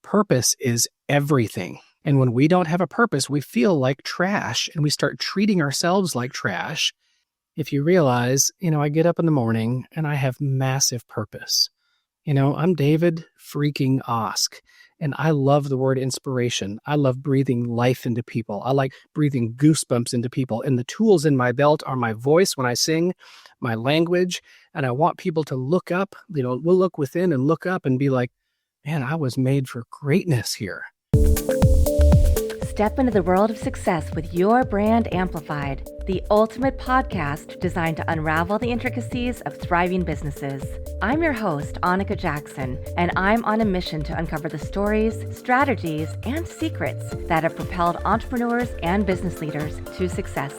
purpose is everything. And when we don't have a purpose, we feel like trash and we start treating ourselves like trash. If you realize, I get up in the morning and I have massive purpose. I'm David freaking Osk, and I love the word inspiration. I love breathing life into people. I like breathing goosebumps into people. And the tools in my belt are my voice when I sing, my language, and I want people to look up. We'll look within and look up and be like, man, I was made for greatness here. Step into the world of success with your brand amplified, the ultimate podcast designed to unravel the intricacies of thriving businesses. I'm your host, Annika Jackson, and I'm on a mission to uncover the stories, strategies, and secrets that have propelled entrepreneurs and business leaders to success.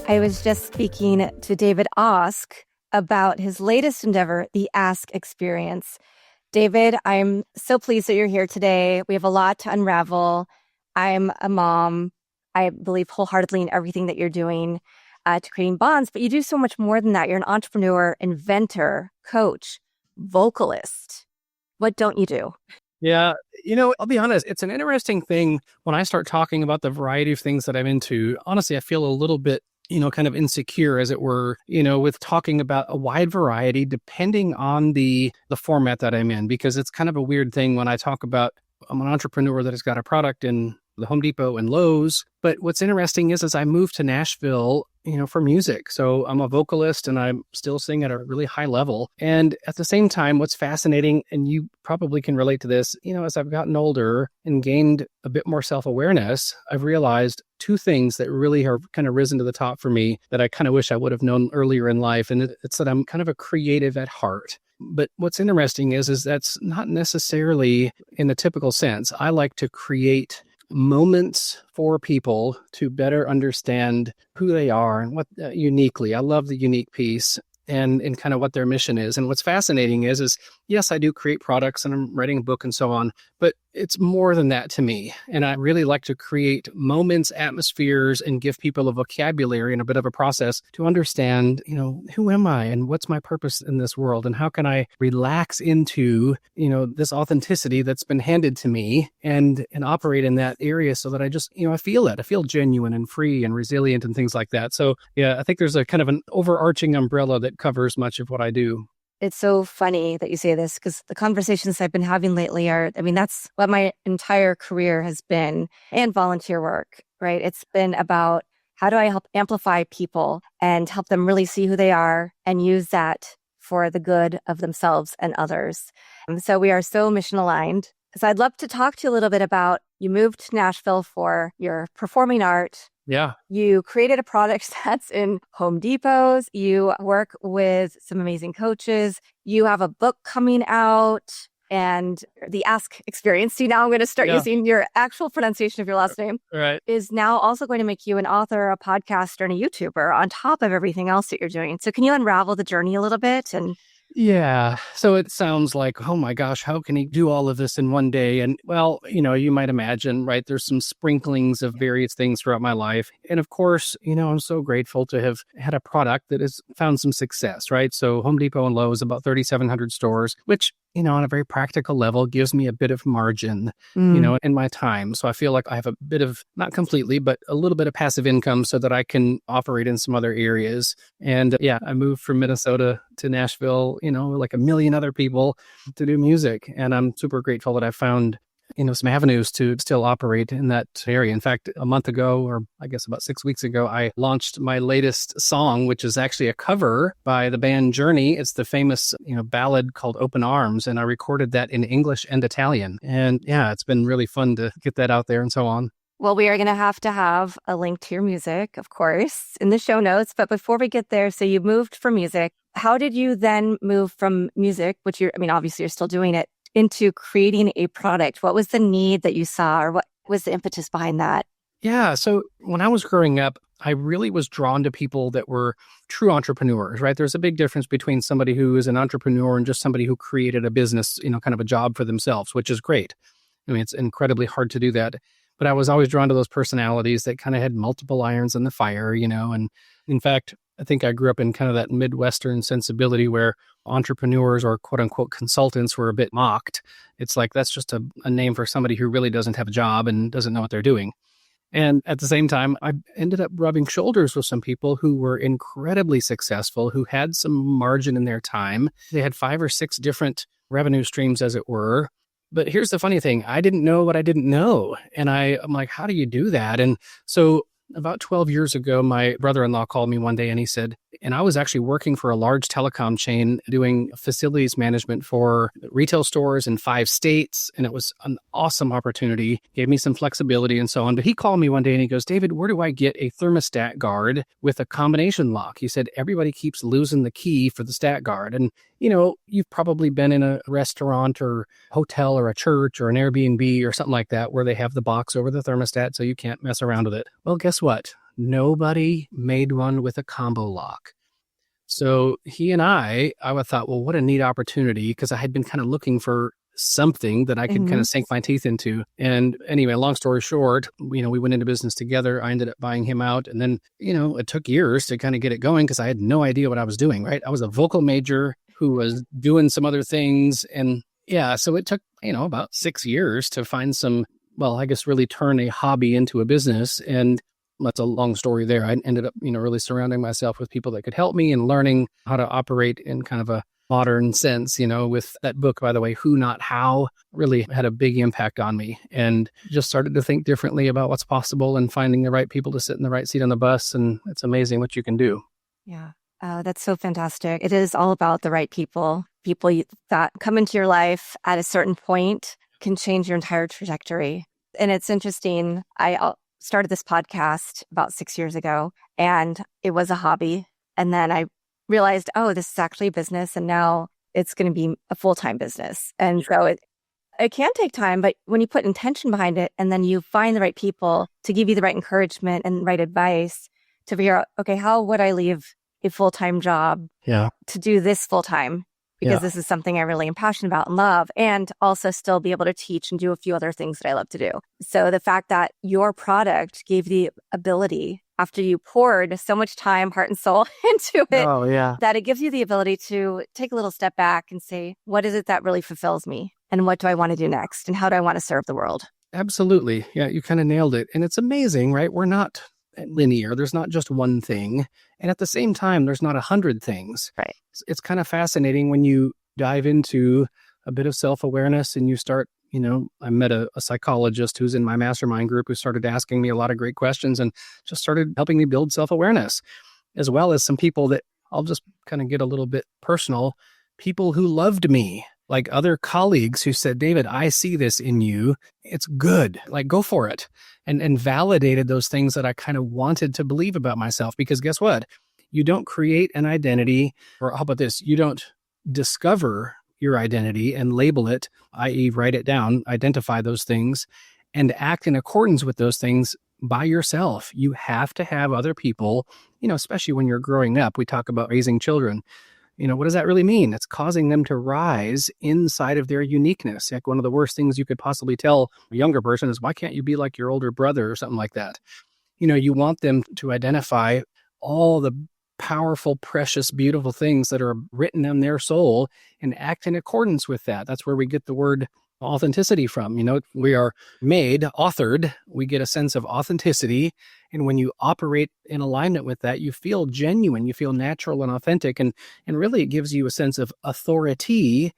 I was just speaking to David Osk about his latest endeavor, the Ask Experience. David, I'm so pleased that you're here today. We have a lot to unravel. I'm a mom. I believe wholeheartedly in everything that you're doing to creating bonds, but you do so much more than that. You're an entrepreneur, inventor, coach, vocalist. What don't you do? Yeah, I'll be honest, it's an interesting thing when I start talking about the variety of things that I'm into. Honestly, I feel a little bit kind of insecure, as it were, with talking about a wide variety depending on the format that I'm in, because it's kind of a weird thing when I talk about I'm an entrepreneur that has got a product in the Home Depot and Lowe's. But what's interesting is I moved to Nashville, for music. So I'm a vocalist and I still sing at a really high level. And at the same time, what's fascinating, and you probably can relate to this, as I've gotten older and gained a bit more self-awareness, I've realized two things that really have kind of risen to the top for me that I kind of wish I would have known earlier in life. And it's that I'm kind of a creative at heart. But what's interesting is that's not necessarily in the typical sense. I like to create moments for people to better understand who they are and what uniquely. I love the unique piece and kind of what their mission is. And what's fascinating is yes, I do create products and I'm writing a book and so on, but it's more than that to me. And I really like to create moments, atmospheres, and give people a vocabulary and a bit of a process to understand, who am I and what's my purpose in this world? And how can I relax into, this authenticity that's been handed to me and operate in that area so that I just, I feel it. I feel genuine and free and resilient and things like that. So yeah, I think there's a kind of an overarching umbrella that covers much of what I do. It's so funny that you say this because the conversations I've been having lately that's what my entire career has been, and volunteer work, right? It's been about how do I help amplify people and help them really see who they are and use that for the good of themselves and others. And so we are so mission aligned. So I'd love to talk to you a little bit about, you moved to Nashville for your performing art. Yeah. You created a product that's in Home Depots. You work with some amazing coaches. You have a book coming out, and the Ask Experience. See, now I'm going to start using your actual pronunciation of your last name. Right. Is now also going to make you an author, a podcaster, and a YouTuber on top of everything else that you're doing. So can you unravel the journey a little bit? Yeah. So it sounds like, oh my gosh, how can he do all of this in one day? And well, you might imagine, right? There's some sprinklings of various things throughout my life. And of course, I'm so grateful to have had a product that has found some success, right? So Home Depot and Lowe's, about 3,700 stores, which, on a very practical level, gives me a bit of margin, in my time. So I feel like I have a bit of, not completely, but a little bit of passive income so that I can operate in some other areas. And I moved from Minnesota to Nashville, like a million other people, to do music. And I'm super grateful that I found some avenues to still operate in that area. In fact, a month ago, or I guess about 6 weeks ago, I launched my latest song, which is actually a cover by the band Journey. It's the famous, ballad called Open Arms. And I recorded that in English and Italian. And yeah, it's been really fun to get that out there and so on. Well, we are going to have a link to your music, of course, in the show notes. But before we get there, so you moved from music. How did you then move from music, which obviously you're still doing it, into creating a product? What was the need that you saw, or what was the impetus behind that? Yeah. So when I was growing up, I really was drawn to people that were true entrepreneurs, right? There's a big difference between somebody who is an entrepreneur and just somebody who created a business, kind of a job for themselves, which is great. It's incredibly hard to do that. But I was always drawn to those personalities that kind of had multiple irons in the fire, and in fact, I think I grew up in kind of that Midwestern sensibility where entrepreneurs or quote unquote consultants were a bit mocked. It's like that's just a name for somebody who really doesn't have a job and doesn't know what they're doing. And at the same time, I ended up rubbing shoulders with some people who were incredibly successful, who had some margin in their time. They had 5 or 6 different revenue streams, as it were. But here's the funny thing. I didn't know what I didn't know. And I'm like, how do you do that? And so about 12 years ago, my brother-in-law called me one day and he said, and I was actually working for a large telecom chain doing facilities management for retail stores in 5 states. And it was an awesome opportunity, gave me some flexibility and so on. But he called me one day and he goes, David, where do I get a thermostat guard with a combination lock? He said, everybody keeps losing the key for the stat guard. And you've probably been in a restaurant or hotel or a church or an Airbnb or something like that where they have the box over the thermostat so you can't mess around with it. Well, guess what? Nobody made one with a combo lock. So he and I thought, well, what a neat opportunity, because I had been kind of looking for something that I could kind of sink my teeth into. And anyway, long story short, we went into business together. I ended up buying him out. And then, it took years to kind of get it going because I had no idea what I was doing, right? I was a vocal major who was doing some other things. And yeah, so it took, about 6 years to find some, well, I guess really turn a hobby into a business. And that's a long story there. I ended up, really surrounding myself with people that could help me and learning how to operate in kind of a modern sense, with that book, by the way, Who Not How, really had a big impact on me and just started to think differently about what's possible and finding the right people to sit in the right seat on the bus. And it's amazing what you can do. Yeah. That's so fantastic. It is all about the right people. People that come into your life at a certain point can change your entire trajectory. And it's interesting. I started this podcast about 6 years ago, and it was a hobby. And then I realized, oh, this is actually a business, and now it's going to be a full-time business. And so it can take time, but when you put intention behind it, and then you find the right people to give you the right encouragement and right advice to figure out, okay, how would I leave a full-time job to do this full-time? Because this is something I really am passionate about and love, and also still be able to teach and do a few other things that I love to do. So the fact that your product gave the ability, after you poured so much time, heart and soul into it, that it gives you the ability to take a little step back and say, what is it that really fulfills me? And what do I want to do next? And how do I want to serve the world? Absolutely. Yeah, you kind of nailed it. And it's amazing, right? We're not linear. There's not just one thing. And at the same time, there's not 100 things. Right. It's kind of fascinating when you dive into a bit of self-awareness and you start, I met a psychologist who's in my mastermind group who started asking me a lot of great questions and just started helping me build self-awareness, as well as some people that I'll just kind of get a little bit personal, people who loved me, like other colleagues who said, David, I see this in you. It's good. Like, go for it. And validated those things that I kind of wanted to believe about myself. Because guess what? You don't create an identity, or how about this? You don't discover your identity and label it, i.e. write it down, identify those things, and act in accordance with those things by yourself. You have to have other people, especially when you're growing up. We talk about raising children. What does that really mean? It's causing them to rise inside of their uniqueness. Like, one of the worst things you could possibly tell a younger person is, why can't you be like your older brother or something like that? You want them to identify all the powerful, precious, beautiful things that are written in their soul and act in accordance with that. That's where we get the word authenticity from. We are authored, we get a sense of authenticity. And when you operate in alignment with that, you feel genuine, you feel natural and authentic. And really it gives you a sense of authority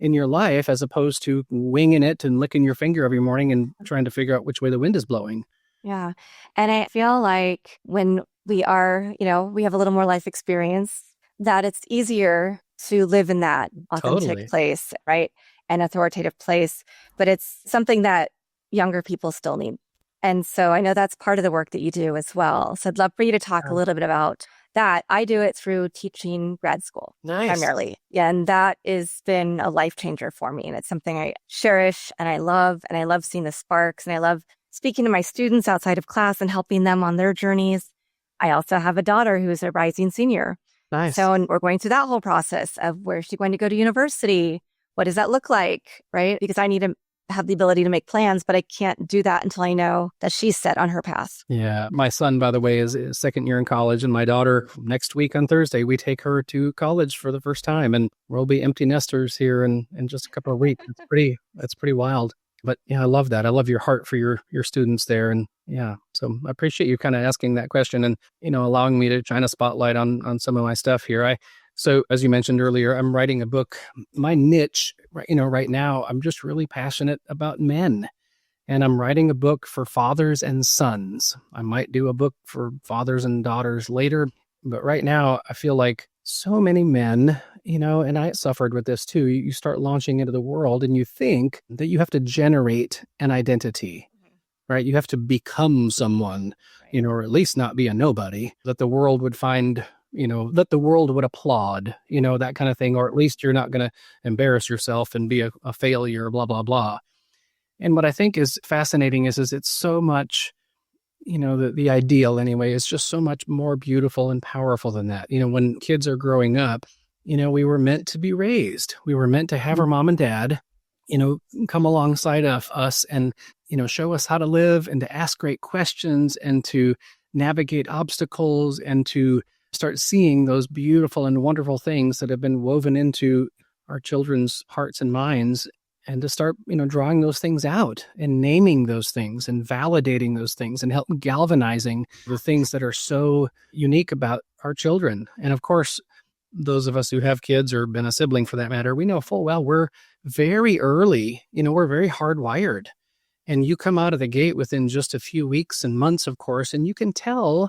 in your life, as opposed to winging it and licking your finger every morning and trying to figure out which way the wind is blowing. Yeah. And I feel like when we are, we have a little more life experience, that it's easier to live in that authentic place, right? An authoritative place, but it's something that younger people still need. And so I know that's part of the work that you do as well. So I'd love for you to talk a little bit about that. I do it through teaching grad school primarily. Yeah, and that has been a life changer for me. And it's something I cherish and I love seeing the sparks, and I love speaking to my students outside of class and helping them on their journeys. I also have a daughter who is a rising senior. Nice. So and we're going through that whole process of where she's going to go to university. What does that look like, right? Because I need to have the ability to make plans, but I can't do that until I know that she's set on her path. Yeah. My son, by the way, is second year in college, and my daughter, next week on Thursday, we take her to college for the first time, and we'll be empty nesters here in just a couple of weeks. It's pretty wild. But yeah, I love that. I love your heart for your students there. And yeah, so I appreciate you kind of asking that question and, allowing me to shine a spotlight on some of my stuff here. So as you mentioned earlier, I'm writing a book. My niche, right now, I'm just really passionate about men. And I'm writing a book for fathers and sons. I might do a book for fathers and daughters later, but right now I feel like so many men, and I suffered with this too. You start launching into the world and you think that you have to generate an identity, right? You have to become someone, or at least not be a nobody that the world would find, that the world would applaud, that kind of thing, or at least you're not going to embarrass yourself and be a failure, blah, blah, blah. And what I think is fascinating is it's so much, the ideal anyway is just so much more beautiful and powerful than that. When kids are growing up, we were meant to be raised. We were meant to have our mom and dad, come alongside of us and, show us how to live and to ask great questions and to navigate obstacles and to start seeing those beautiful and wonderful things that have been woven into our children's hearts and minds, and to start, drawing those things out and naming those things and validating those things and help galvanizing the things that are so unique about our children. And of course, those of us who have kids or been a sibling for that matter, we know full well we're very early, we're very hardwired. And you come out of the gate within just a few weeks and months, of course, and you can tell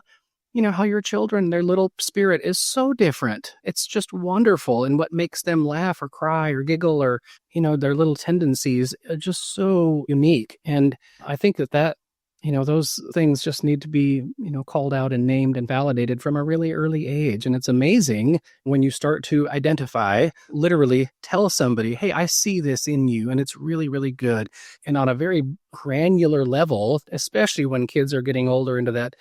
how your children, their little spirit is so different. It's just wonderful. And what makes them laugh or cry or giggle or, their little tendencies are just so unique. And I think that, those things just need to be, called out and named and validated from a really early age. And it's amazing when you start to identify, literally tell somebody, hey, I see this in you and it's really, really good. And on a very granular level, especially when kids are getting older into that,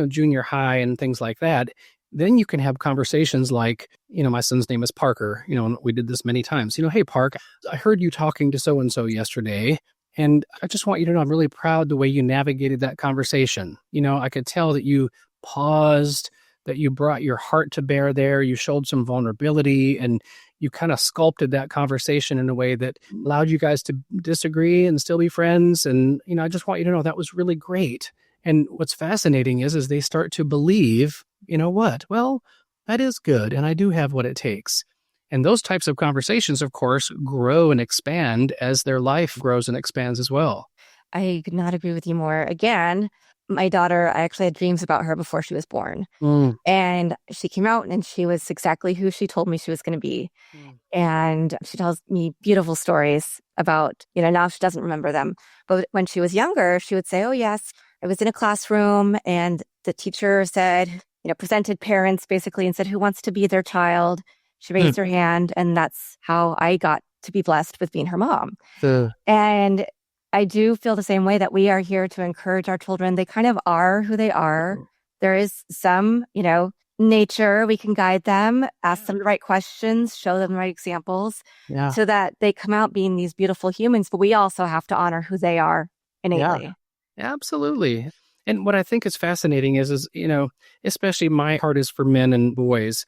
junior high and things like that, then you can have conversations like, my son's name is Parker, and we did this many times, hey, Park, I heard you talking to so-and-so yesterday, and I just want you to know I'm really proud the way you navigated that conversation. I could tell that you paused, that you brought your heart to bear there, you showed some vulnerability, and you kind of sculpted that conversation in a way that allowed you guys to disagree and still be friends. And, I just want you to know that was really great. And what's fascinating is they start to believe, what? Well, that is good. And I do have what it takes. And those types of conversations, of course, grow and expand as their life grows and expands as well. I could not agree with you more. Again, my daughter, I actually had dreams about her before she was born. Mm. And she came out and she was exactly who she told me she was going to be. And she tells me beautiful stories about, now she doesn't remember them. But when she was younger, she would say, oh, yes, I was in a classroom and the teacher said, presented parents basically and said, who wants to be their child? She raised her hand, and that's how I got to be blessed with being her mom. And I do feel the same way that we are here to encourage our children. They kind of are who they are. There is some, nature. We can guide them, ask them the right questions, show them the right examples so that they come out being these beautiful humans. But we also have to honor who they are innately. Yeah, absolutely. And what I think is fascinating is, especially my heart is for men and boys.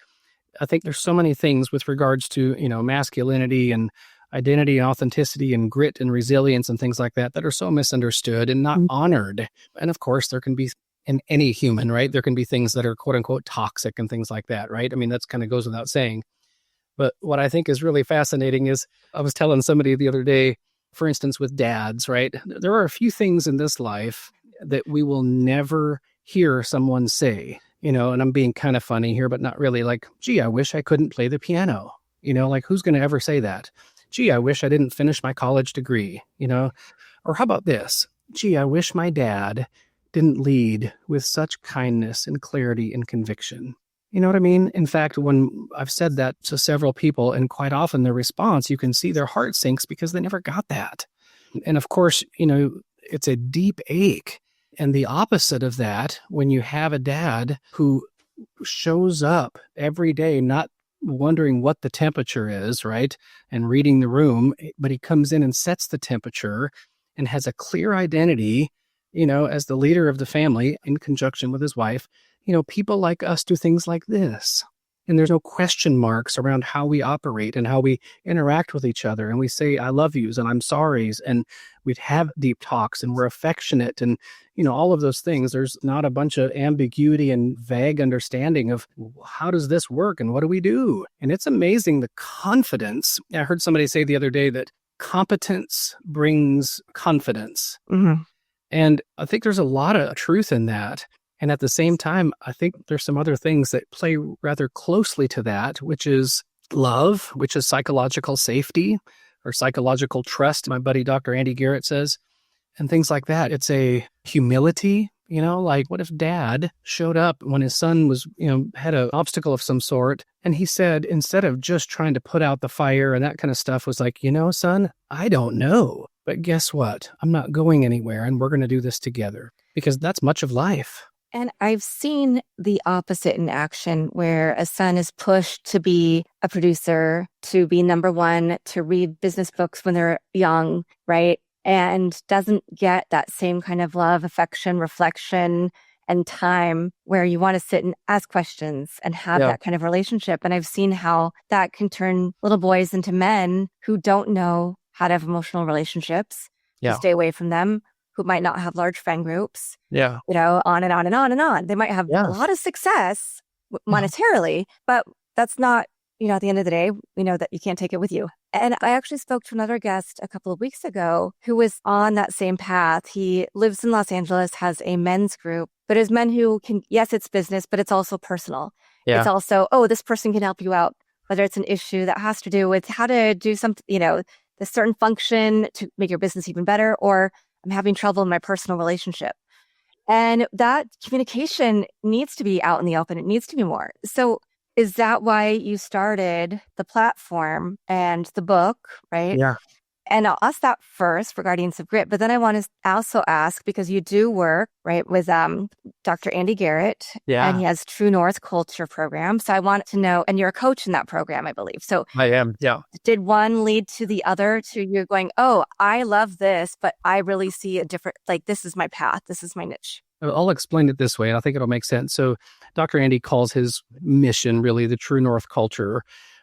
I think there's so many things with regards to, masculinity and identity and authenticity and grit and resilience and things like that are so misunderstood and not honored. And of course, there can be in any human, right? There can be things that are quote unquote toxic and things like that, right? I mean, that's kind of goes without saying. But what I think is really fascinating is I was telling somebody the other day, for instance, with dads, right? There are a few things in this life that we will never hear someone say, and I'm being kind of funny here, but not really, like, gee, I wish I couldn't play the piano. Like who's going to ever say that? Gee, I wish I didn't finish my college degree, or how about this? Gee, I wish my dad didn't lead with such kindness and clarity and conviction. You know what I mean? In fact, when I've said that to several people, and quite often their response, you can see their heart sinks because they never got that. And of course, it's a deep ache. And the opposite of that, when you have a dad who shows up every day, not wondering what the temperature is, right? And reading the room, but he comes in and sets the temperature and has a clear identity, as the leader of the family in conjunction with his wife. People like us do things like this. And there's no question marks around how we operate and how we interact with each other. And we say, I love yous and I'm sorry's. And we'd have deep talks and we're affectionate and, all of those things. There's not a bunch of ambiguity and vague understanding of how does this work and what do we do? And it's amazing the confidence. I heard somebody say the other day that competence brings confidence. Mm-hmm. And I think there's a lot of truth in that. And at the same time, I think there's some other things that play rather closely to that, which is love, which is psychological safety or psychological trust, my buddy Dr. Andy Garrett says, and things like that. It's a humility, like what if dad showed up when his son was, had an obstacle of some sort. And he said, instead of just trying to put out the fire and that kind of stuff, was like, son, I don't know. But guess what? I'm not going anywhere and we're going to do this together, because that's much of life. And I've seen the opposite in action, where a son is pushed to be a producer, to be number one, to read business books when they're young, right? And doesn't get that same kind of love, affection, reflection, and time where you want to sit and ask questions and have that kind of relationship. And I've seen how that can turn little boys into men who don't know how to have emotional relationships, to stay away from them, who might not have large friend groups, on and on and on and on. They might have a lot of success monetarily, but that's not, at the end of the day, we know that you can't take it with you. And I actually spoke to another guest a couple of weeks ago who was on that same path. He lives in Los Angeles, has a men's group, but is men who can, yes, it's business, but it's also personal. Yeah. It's also, this person can help you out, whether it's an issue that has to do with how to do something, this certain function to make your business even better, or I'm having trouble in my personal relationship. And that communication needs to be out in the open. It needs to be more. So is that why you started the platform and the book, right? Yeah. And I'll ask that first for Guardians of Grit, but then I want to also ask, because you do work, right, with Dr. Andy Garrett, and he has True North Culture Program. So I want to know, and you're a coach in that program, I believe. So I am, Did one lead to the other, to you going, I love this, but I really see a different, like, this is my path, this is my niche? I'll explain it this way, and I think it'll make sense. So Dr. Andy calls his mission really the True North Culture,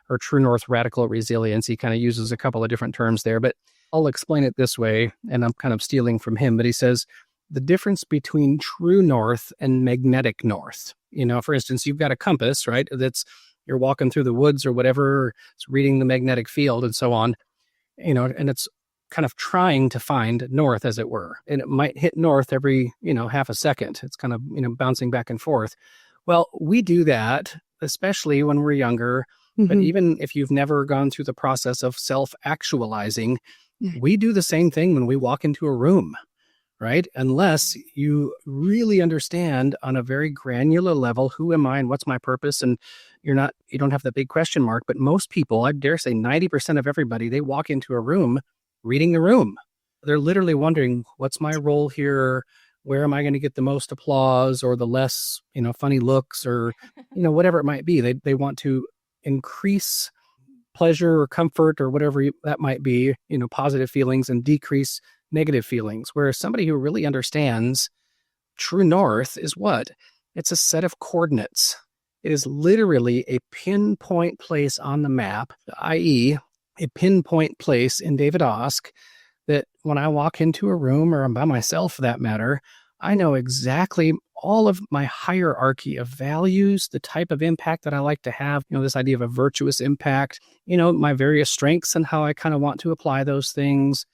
or True North Radical Resilience. He kind of uses a couple of different terms there, but I'll explain it this way, and I'm kind of stealing from him, but he says the difference between true north and magnetic north. For instance, you've got a compass, right? You're walking through the woods or whatever, it's reading the magnetic field and so on, and it's kind of trying to find north, as it were. And it might hit north every, half a second. It's kind of, bouncing back and forth. Well, we do that, especially when we're younger. Mm-hmm. But even if you've never gone through the process of self-actualizing, we do the same thing when we walk into a room, right? Unless you really understand on a very granular level, who am I and what's my purpose? And you don't have that big question mark. But most people, I dare say 90% of everybody, they walk into a room reading the room. They're literally wondering, what's my role here? Where am I going to get the most applause or the less, funny looks, or, whatever it might be. They want to increase pleasure or comfort or whatever that might be, positive feelings, and decrease negative feelings. Whereas somebody who really understands true north is what? It's a set of coordinates. It is literally a pinpoint place on the map, i.e., a pinpoint place in David Osk, that when I walk into a room, or I'm by myself for that matter, I know exactly all of my hierarchy of values, the type of impact that I like to have, this idea of a virtuous impact, my various strengths and how I kind of want to apply those things.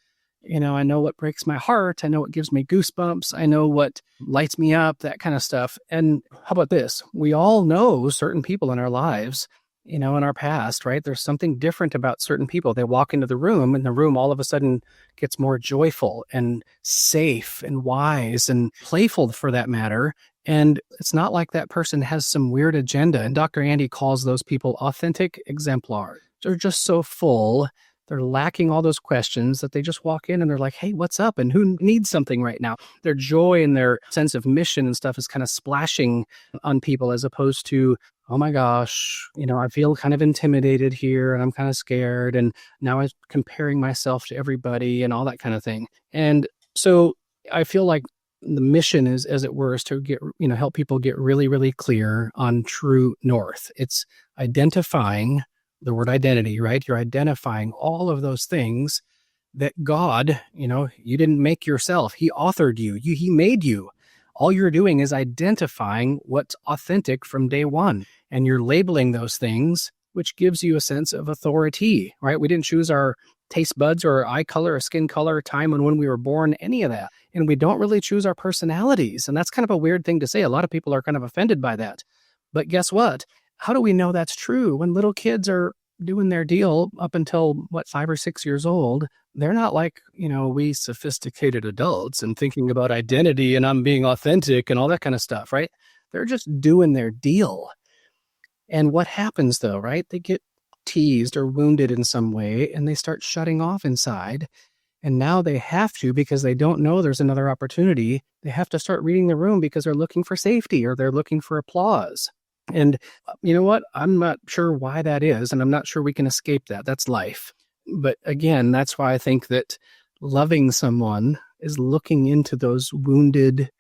I know what breaks my heart. I know what gives me goosebumps. I know what lights me up, that kind of stuff. And how about this? We all know certain people in our lives, in our past, right? There's something different about certain people. They walk into the room and the room all of a sudden gets more joyful and safe and wise and playful, for that matter. And it's not like that person has some weird agenda. And Dr. Andy calls those people authentic exemplars. They're just so full they're lacking all those questions, that they just walk in and they're like, hey, what's up? And who needs something right now? Their joy and their sense of mission and stuff is kind of splashing on people, as opposed to, oh my gosh, I feel kind of intimidated here and I'm kind of scared. And now I'm comparing myself to everybody and all that kind of thing. And so I feel like the mission is, as it were, is to get, help people get really, really clear on true north. It's identifying the word identity, right? You're identifying all of those things that God, you didn't make yourself. He authored you. He made you. All you're doing is identifying what's authentic from day one. And you're labeling those things, which gives you a sense of authority, right? We didn't choose our taste buds or eye color or skin color, time and when we were born, any of that. And we don't really choose our personalities. And that's kind of a weird thing to say. A lot of people are kind of offended by that. But guess what? How do we know that's true? When little kids are doing their deal up until 5 or 6 years old, they're not like, we sophisticated adults and thinking about identity and I'm being authentic and all that kind of stuff, right? They're just doing their deal. And what happens though, right? They get teased or wounded in some way and they start shutting off inside. And now they have to, because they don't know there's another opportunity, they have to start reading the room because they're looking for safety or they're looking for applause. And you know what? I'm not sure why that is, and I'm not sure we can escape that. That's life. But again, that's why I think that loving someone is looking into those wounded,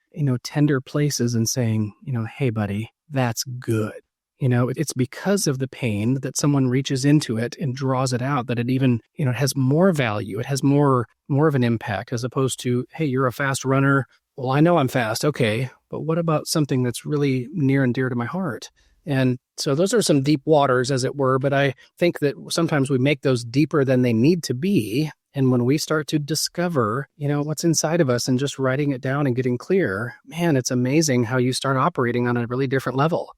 tender places and saying, hey, buddy, that's good. It's because of the pain that someone reaches into it and draws it out that it even, has more value. It has more of an impact, as opposed to, hey, you're a fast runner. Well, I know I'm fast. Okay. But what about something that's really near and dear to my heart? And so those are some deep waters, as it were. But I think that sometimes we make those deeper than they need to be. And when we start to discover, what's inside of us and just writing it down and getting clear, man, it's amazing how you start operating on a really different level.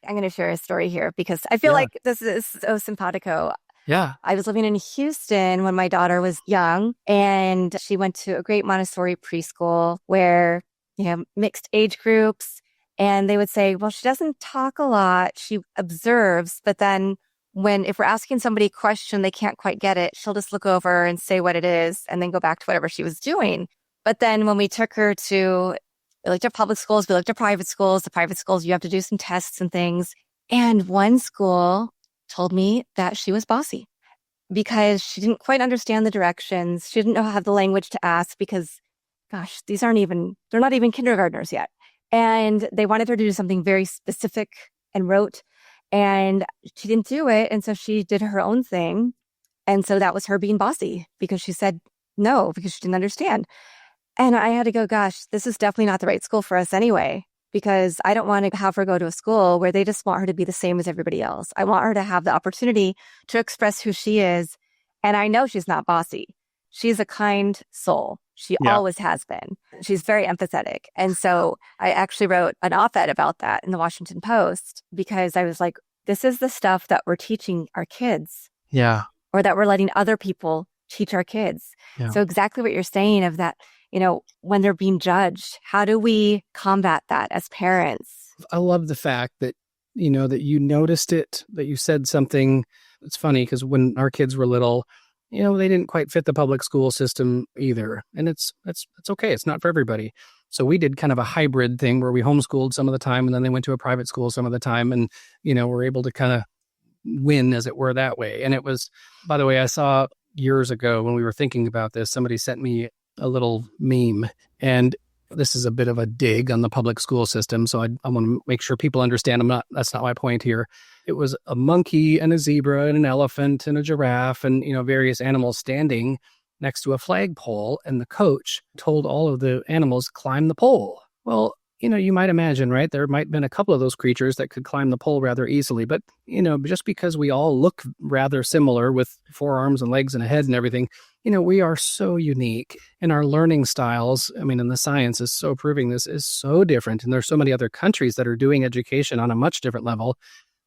I'm going to share a story here because I feel like this is so simpatico. Yeah. I was living in Houston when my daughter was young, and she went to a great Montessori preschool where, mixed age groups. And they would say, well, she doesn't talk a lot. She observes. But then if we're asking somebody a question, they can't quite get it, she'll just look over and say what it is and then go back to whatever she was doing. But then when we took her to, we looked at public schools, we looked at private schools. The private schools, you have to do some tests and things. And one school told me that she was bossy because she didn't quite understand the directions. She didn't know how to have the language to ask because, gosh, they're not even kindergartners yet. And they wanted her to do something very specific and rote, and she didn't do it. And so she did her own thing. And so that was her being bossy because she said no, because she didn't understand. And I had to go, gosh, this is definitely not the right school for us anyway, because I don't want to have her go to a school where they just want her to be the same as everybody else. I want her to have the opportunity to express who she is. And I know she's not bossy. She's a kind soul. She always has been. She's very empathetic. And so I actually wrote an op-ed about that in the Washington Post because I was like, this is the stuff that we're teaching our kids. Yeah. Or that we're letting other people teach our kids. Yeah. So exactly what you're saying of that, when they're being judged, how do we combat that as parents? I love the fact that, that you noticed it, that you said something. It's funny because when our kids were little, they didn't quite fit the public school system either. And it's okay. It's not for everybody. So we did kind of a hybrid thing where we homeschooled some of the time and then they went to a private school some of the time. And, we're able to kind of win, as it were, that way. And it was, by the way, I saw years ago when we were thinking about this, somebody sent me a little meme, and this is a bit of a dig on the public school system. So I want to make sure people understand that's not my point here. It was a monkey and a zebra and an elephant and a giraffe and, various animals standing next to a flagpole. And the coach told all of the animals, climb the pole. Well, you might imagine, right? There might have been a couple of those creatures that could climb the pole rather easily. But, just because we all look rather similar with 4 arms and legs and a head and everything, we are so unique, and our learning styles, and the science is so proving this, is so different. And there's so many other countries that are doing education on a much different level.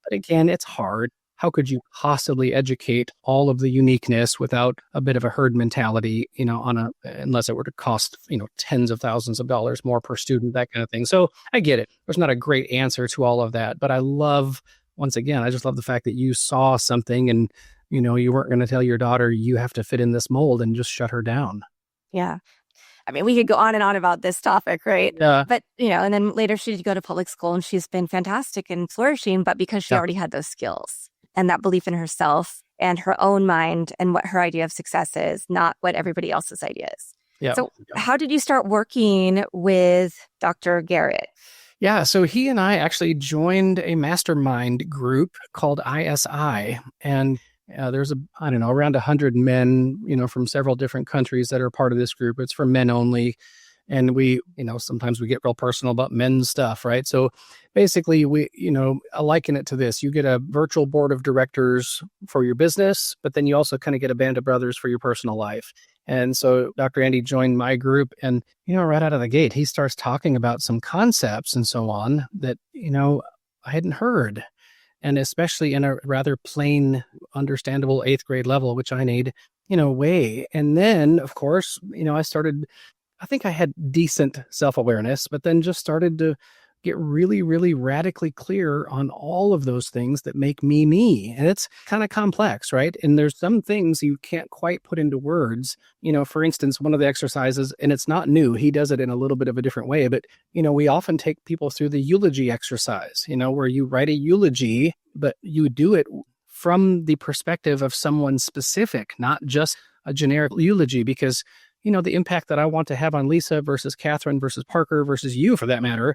But again, it's hard. How could you possibly educate all of the uniqueness without a bit of a herd mentality, unless it were to cost, tens of thousands of dollars more per student, that kind of thing. So I get it. There's not a great answer to all of that, but I just love the fact that you saw something and, You weren't going to tell your daughter you have to fit in this mold and just shut her down. Yeah. I mean, we could go on and on about this topic, right? Yeah. But, and then later she did go to public school and she's been fantastic and flourishing, but because she Yeah. already had those skills and that belief in herself and her own mind and what her idea of success is, not what everybody else's idea is. Yeah. So, how did you start working with Dr. Garrett? Yeah, so he and I actually joined a mastermind group called ISI, and there's I don't know, around 100 men, from several different countries that are part of this group. It's for men only, and we, sometimes we get real personal about men's stuff, right? So basically, I liken it to this: you get a virtual board of directors for your business, but then you also kind of get a band of brothers for your personal life. And so Dr. Andy joined my group, and, right out of the gate, he starts talking about some concepts and so on that, I hadn't heard. And especially in a rather plain, understandable eighth grade level, which I need, way. And then, of course, I think I had decent self-awareness, but then just started to get really, really radically clear on all of those things that make me me. And it's kind of complex, right? And there's some things you can't quite put into words. For instance, one of the exercises, and it's not new, he does it in a little bit of a different way, but, we often take people through the eulogy exercise, where you write a eulogy, but you do it from the perspective of someone specific, not just a generic eulogy, because the impact that I want to have on Lisa versus Catherine versus Parker versus you, for that matter,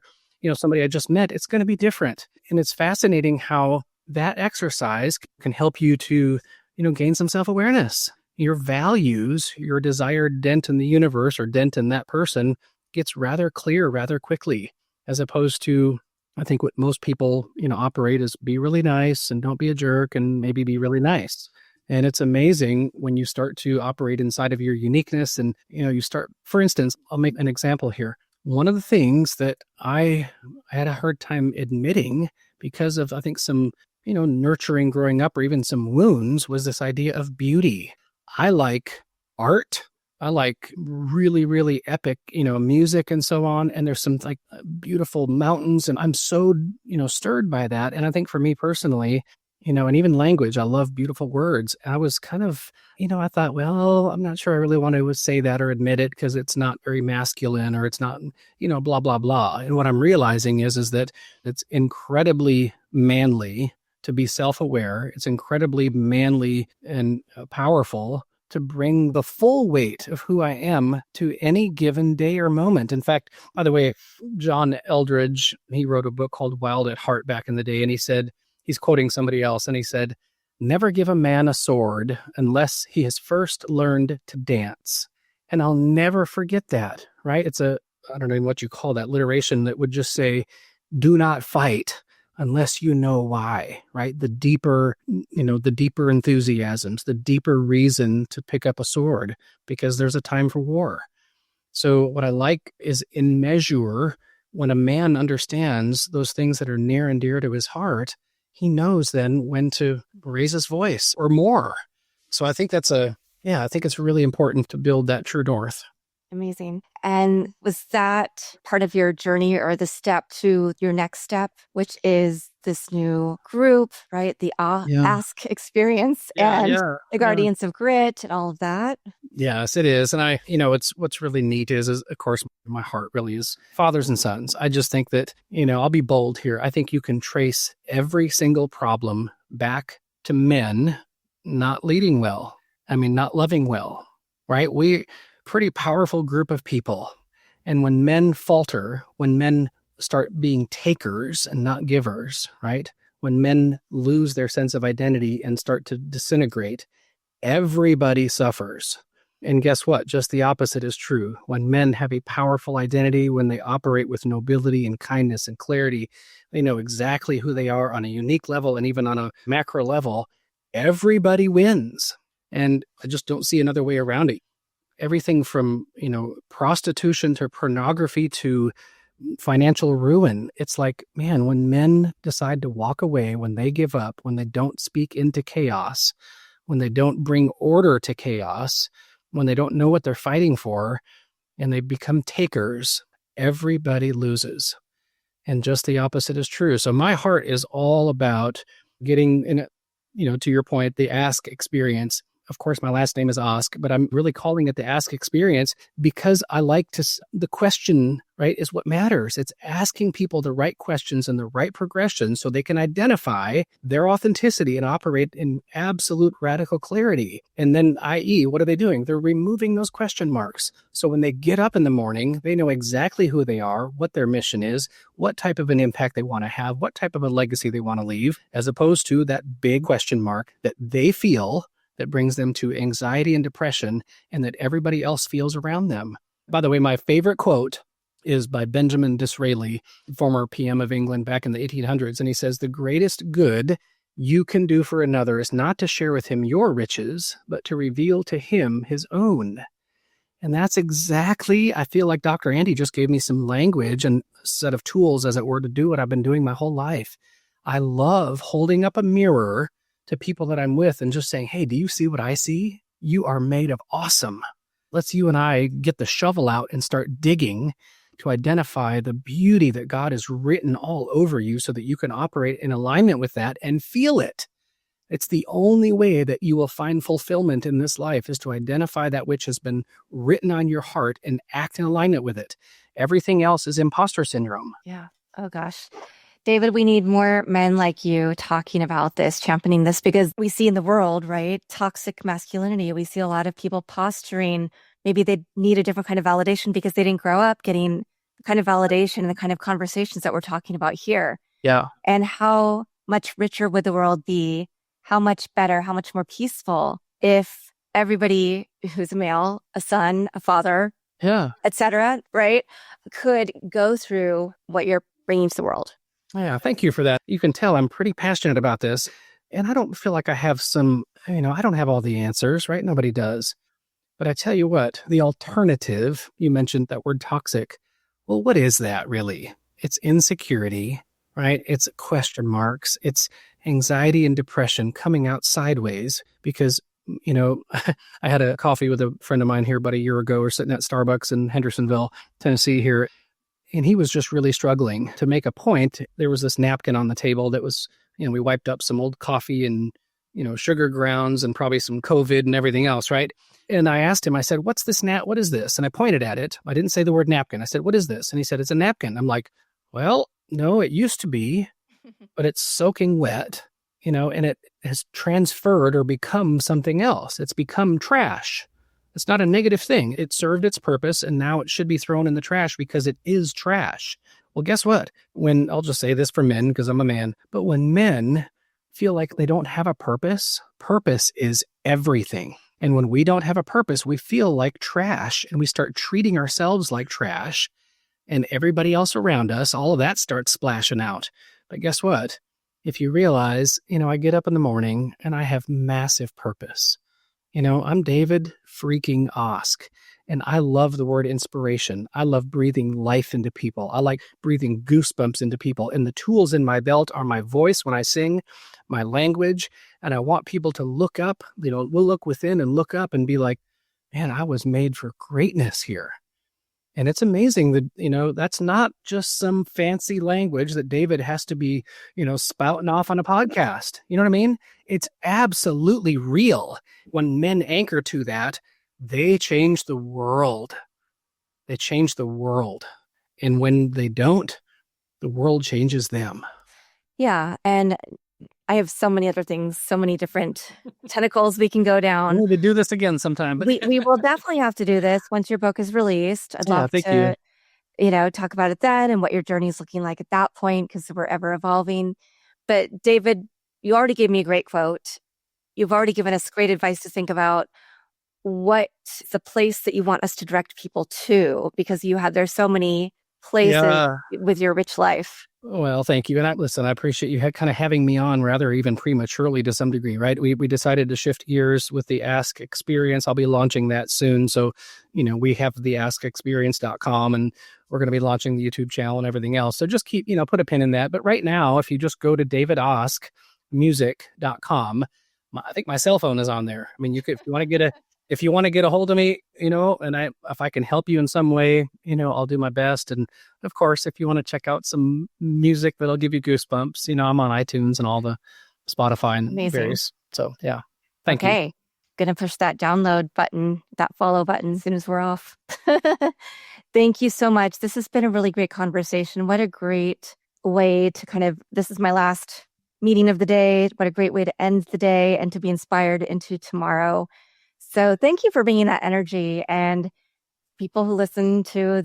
somebody I just met, it's going to be different. And it's fascinating how that exercise can help you to, gain some self-awareness. Your values, your desired dent in the universe or dent in that person gets rather clear rather quickly, as opposed to, I think what most people, operate is be really nice and don't be a jerk and maybe be really nice. And it's amazing when you start to operate inside of your uniqueness and, you start, for instance, I'll make an example here. One of the things that I had a hard time admitting because of, I think, some, nurturing growing up or even some wounds was this idea of beauty. I like art. I like really, really epic, music and so on. And there's some like beautiful mountains and I'm so, stirred by that. And I think for me personally, and even language, I love beautiful words. I was kind of, I thought, well, I'm not sure I really want to say that or admit it because it's not very masculine or it's not, blah, blah, blah. And what I'm realizing is that it's incredibly manly to be self-aware. It's incredibly manly and powerful to bring the full weight of who I am to any given day or moment. In fact, by the way, John Eldridge, he wrote a book called Wild at Heart back in the day, and he said, he's quoting somebody else, and he said, "Never give a man a sword unless he has first learned to dance." And I'll never forget that, right? It's I don't know what you call that, alliteration that would just say, do not fight unless you know why, right? The deeper enthusiasms, the deeper reason to pick up a sword, because there's a time for war. So what I like is in measure, when a man understands those things that are near and dear to his heart, he knows then when to raise his voice or more. So I think I think it's really important to build that true north. Amazing. And was that part of your journey or the step to your next step, which is this new group, right? The Ask experience and the Guardians of Grit and all of that? Yes, it is. And what's really neat is, of course, my heart really is fathers and sons. I just think that, I'll be bold here. I think you can trace every single problem back to men not leading well. Not loving well, right? Pretty powerful group of people. And when men falter, when men start being takers and not givers, right? When men lose their sense of identity and start to disintegrate, everybody suffers. And guess what? Just the opposite is true. When men have a powerful identity, when they operate with nobility and kindness and clarity, they know exactly who they are on a unique level and even on a macro level, everybody wins. And I just don't see another way around it. Everything from, prostitution to pornography to financial ruin. It's like, man, when men decide to walk away, when they give up, when they don't speak into chaos, when they don't bring order to chaos, when they don't know what they're fighting for, and they become takers, everybody loses. And just the opposite is true. So my heart is all about getting in it. to your point, the ask experience. Of course, my last name is Ask, but I'm really calling it the ask experience because I like the question, right, is what matters. It's asking people the right questions and the right progression so they can identify their authenticity and operate in absolute radical clarity. And then, i.e., what are they doing? They're removing those question marks. So when they get up in the morning, they know exactly who they are, what their mission is, what type of an impact they want to have, what type of a legacy they want to leave, as opposed to that big question mark that they feel that brings them to anxiety and depression and that everybody else feels around them. By the way, my favorite quote is by Benjamin Disraeli, former PM of England back in the 1800s. And he says, "The greatest good you can do for another is not to share with him your riches, but to reveal to him his own." And that's exactly, I feel like Dr. Andy just gave me some language and a set of tools, as it were, to do what I've been doing my whole life. I love holding up a mirror to people that I'm with and just saying, "Hey, do you see what I see? You are made of awesome. Let's you and I get the shovel out and start digging to identify the beauty that God has written all over you so that you can operate in alignment with that and feel it." It's the only way that you will find fulfillment in this life, is to identify that which has been written on your heart and act in alignment with it. Everything else is imposter syndrome. Yeah. Oh, gosh. David, we need more men like you talking about this, championing this, because we see in the world, right, toxic masculinity. We see a lot of people posturing. Maybe they need a different kind of validation because they didn't grow up getting the kind of validation and the kind of conversations that we're talking about here. Yeah. And how much richer would the world be? How much better, how much more peaceful if everybody who's a male, a son, a father, Yeah. etc., right, could go through what you're bringing to the world. Yeah, thank you for that. You can tell I'm pretty passionate about this. And I don't feel like I have I don't have all the answers, right? Nobody does. But I tell you what, the alternative, you mentioned that word toxic. Well, what is that really? It's insecurity, right? It's question marks. It's anxiety and depression coming out sideways because, I had a coffee with a friend of mine here about a year ago. We're sitting at Starbucks in Hendersonville, Tennessee here. And he was just really struggling to make a point. There was this napkin on the table that was, we wiped up some old coffee and, sugar grounds and probably some COVID and everything else, right? And I asked him, I said, "What's this what is this?" And I pointed at it. I didn't say the word napkin. I said, "What is this?" And he said, "It's a napkin." I'm like, "Well, no, it used to be, but it's soaking wet, and it has transferred or become something else. It's become trash. It's not a negative thing. It served its purpose, and now it should be thrown in the trash because it is trash." Well, guess what? I'll just say this for men because I'm a man, but when men feel like they don't have a purpose, purpose is everything. And when we don't have a purpose, we feel like trash and we start treating ourselves like trash, and everybody else around us, all of that starts splashing out. But guess what? If you realize, I get up in the morning and I have massive purpose. I'm David freaking Osk, and I love the word inspiration. I love breathing life into people. I like breathing goosebumps into people. And the tools in my belt are my voice when I sing, my language, and I want people to look up. We'll look within and look up and be like, "Man, I was made for greatness here." And it's amazing that, that's not just some fancy language that David has to be, spouting off on a podcast. You know what I mean? It's absolutely real. When men anchor to that, they change the world. They change the world. And when they don't, the world changes them. Yeah. And I have so many other things, so many different tentacles we can go down. We need to do this again sometime. But we will definitely have to do this once your book is released. I'd love thank to, you. Talk about it then and what your journey is looking like at that point, because we're ever evolving. But David, you already gave me a great quote. You've already given us great advice to think about what's the place that you want us to direct people to, because there's so many places with your rich life. Well, thank you. And I appreciate you kind of having me on rather even prematurely to some degree, right? We decided to shift gears with the Ask Experience. I'll be launching that soon. So, we have the askexperience.com, and we're going to be launching the YouTube channel and everything else. So just keep, put a pin in that. But right now, if you just go to davidoskmusic.com, I think my cell phone is on there. I mean, if you want to get a hold of me, and if I can help you in some way, I'll do my best. And of course, if you want to check out some music that'll give you goosebumps, I'm on iTunes and all the Spotify and Amazing. various. So yeah, thank you. Okay. Gonna push that download button, that follow button as soon as we're off. Thank you so much. This has been a really great conversation. What a great way to this is my last meeting of the day. What a great way to end the day and to be inspired into tomorrow. So thank you for bringing that energy. And people who listen to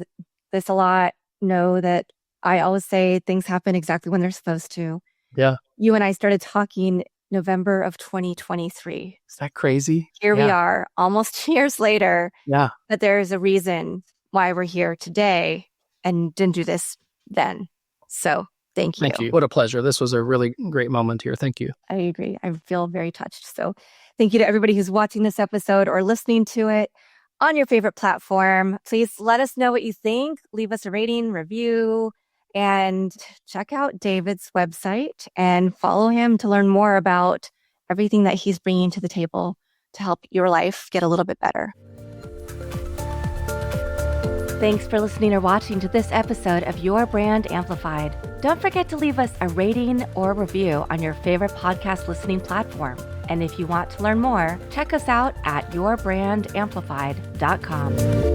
this a lot know that I always say things happen exactly when they're supposed to. Yeah. You and I started talking November of 2023. Is that crazy? Here we are, almost 2 years later. Yeah. But there's a reason why we're here today and didn't do this then. So thank you. Thank you. What a pleasure. This was a really great moment here. Thank you. I agree. I feel very touched. So thank you to everybody who's watching this episode or listening to it on your favorite platform. Please let us know what you think. Leave us a rating, review, and check out David's website and follow him to learn more about everything that he's bringing to the table to help your life get a little bit better. Thanks for listening or watching to this episode of Your Brand Amplified. Don't forget to leave us a rating or review on your favorite podcast listening platform. And if you want to learn more, check us out at yourbrandamplified.com.